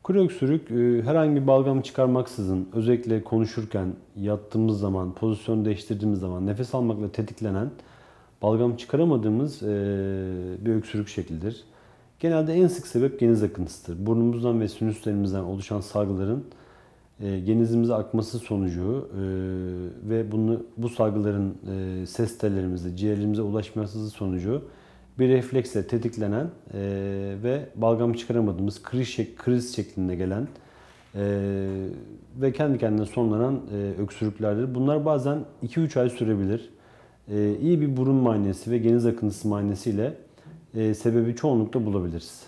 Kuru öksürük herhangi bir balgam çıkarmaksızın özellikle konuşurken, yattığımız zaman, pozisyon değiştirdiğimiz zaman nefes almakla tetiklenen balgam çıkaramadığımız bir öksürük şeklidir. Genelde en sık sebep geniz akıntısıdır. Burnumuzdan ve sinüslerimizden oluşan salgıların genizimize akması sonucu ve bu salgıların ses tellerimize, ciğerlerimize ulaşması sonucu bir refleksle tetiklenen ve balgam çıkaramadığımız kriz şeklinde gelen ve kendi kendine sonlanan öksürüklerdir. Bunlar bazen 2-3 ay sürebilir. İyi bir burun muayenesi ve geniz akıntısı muayenesiyle sebebi çoğunlukla bulabiliriz.